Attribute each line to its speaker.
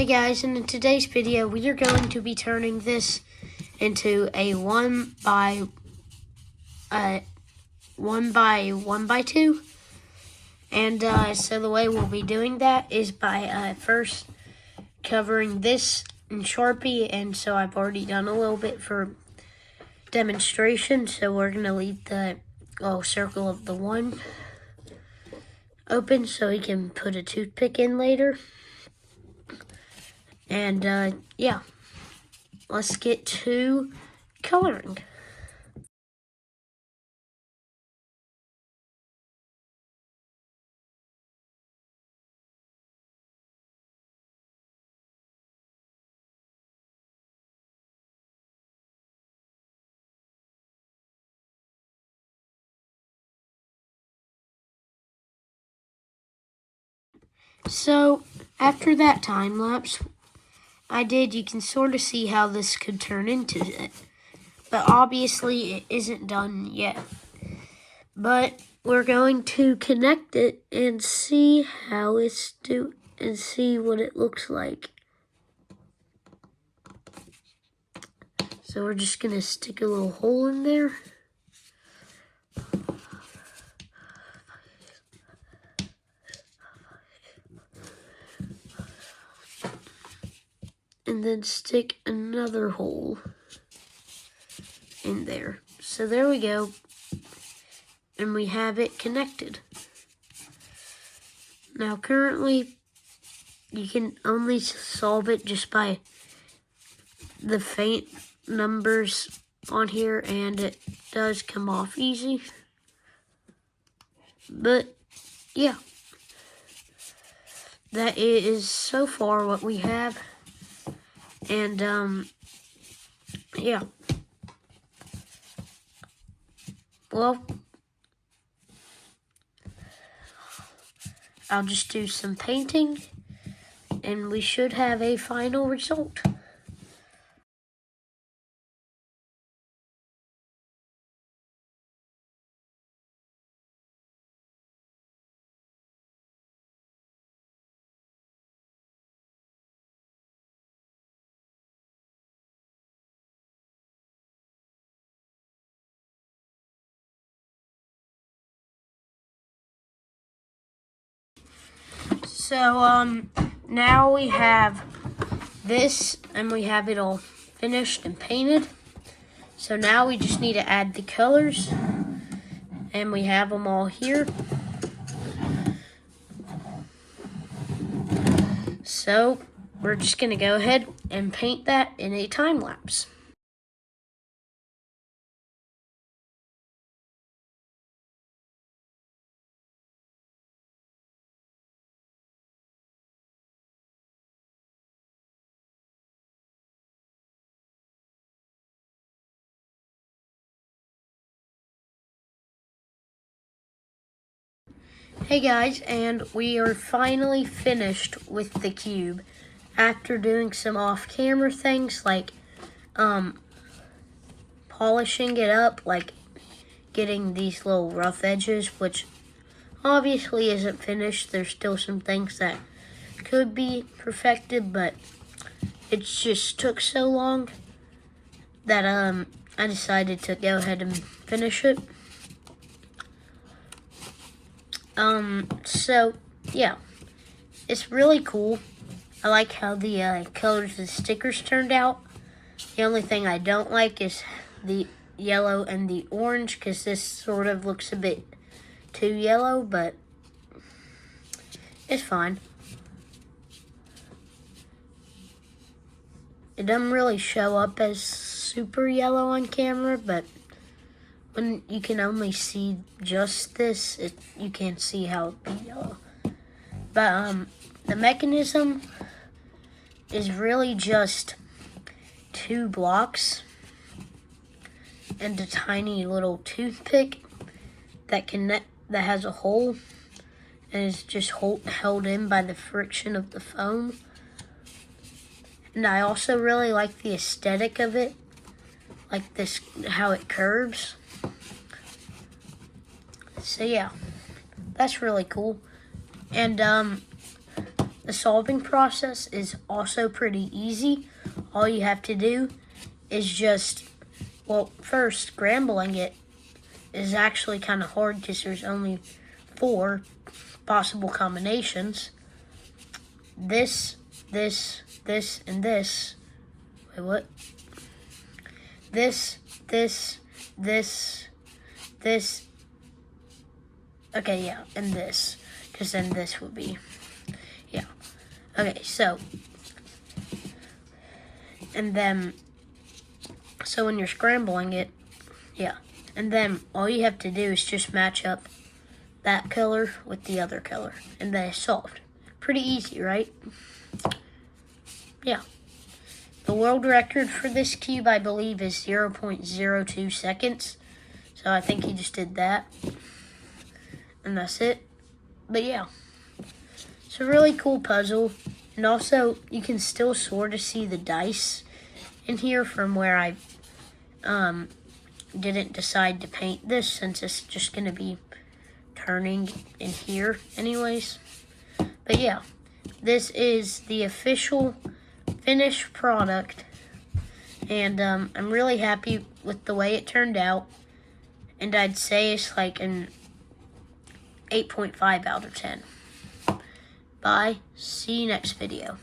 Speaker 1: Hey guys, and in today's video we are going to be turning this into a 1x1x2, and so the way we'll be doing that is by first covering this in Sharpie, and so I've already done a little bit for demonstration, so we're going to leave the little circle of the 1 open so we can put a toothpick in later. And yeah, let's get to coloring. So after that time lapse you can sort of see how this could turn into it. But obviously it isn't done yet. But we're going to connect it and see how it's and see what it looks like. So we're just gonna stick a little hole in there. And then stick another hole in there. So there we go. And we have it connected. Now currently, you can only solve it just by the faint numbers on here, and it does come off easy. But yeah, that is so far what we have. And yeah, well, I'll just do some painting and we should have a final result. So now we have this and we have it all finished and painted. So now we just need to add the colors, and we have them all here. So we're just gonna go ahead and paint that in a time lapse. Hey guys, and we are finally finished with the cube after doing some off-camera things like polishing it up, like getting these little rough edges, which obviously isn't finished. There's still some things that could be perfected, but it just took so long that I decided to go ahead and finish it. So yeah, it's really cool. I like how the colors of the stickers turned out. The only thing I don't like is the yellow and the orange, because this sort of looks a bit too yellow, but it's fine. It doesn't really show up as super yellow on camera, but when you can only see just this, you can't see how it be yellow. But the mechanism is really just 2 blocks and a tiny little toothpick that has a hole and is just held in by the friction of the foam. And I also really like the aesthetic of it, like this, how it curves. So yeah, that's really cool. And The solving process is also pretty easy. All you have to do is just, well, first, scrambling it is actually kind of hard because there's only 4 possible combinations. This, and this. Wait, what? This. Okay, yeah, and this. Because then this would be, yeah. Okay, so, and then, so when you're scrambling it, yeah. And then all you have to do is just match up that color with the other color. And then it's solved. Pretty easy, right? Yeah. The world record for this cube, I believe, is 0.02 seconds. So I think he just did that. And that's it. But yeah. It's a really cool puzzle. And also, you can still sort of see the dice in here from where I didn't decide to paint this, since it's just going to be turning in here anyways. But yeah, this is the official finished product, and I'm really happy with the way it turned out, and I'd say it's like an 8.5 out of 10. Bye. See you next video.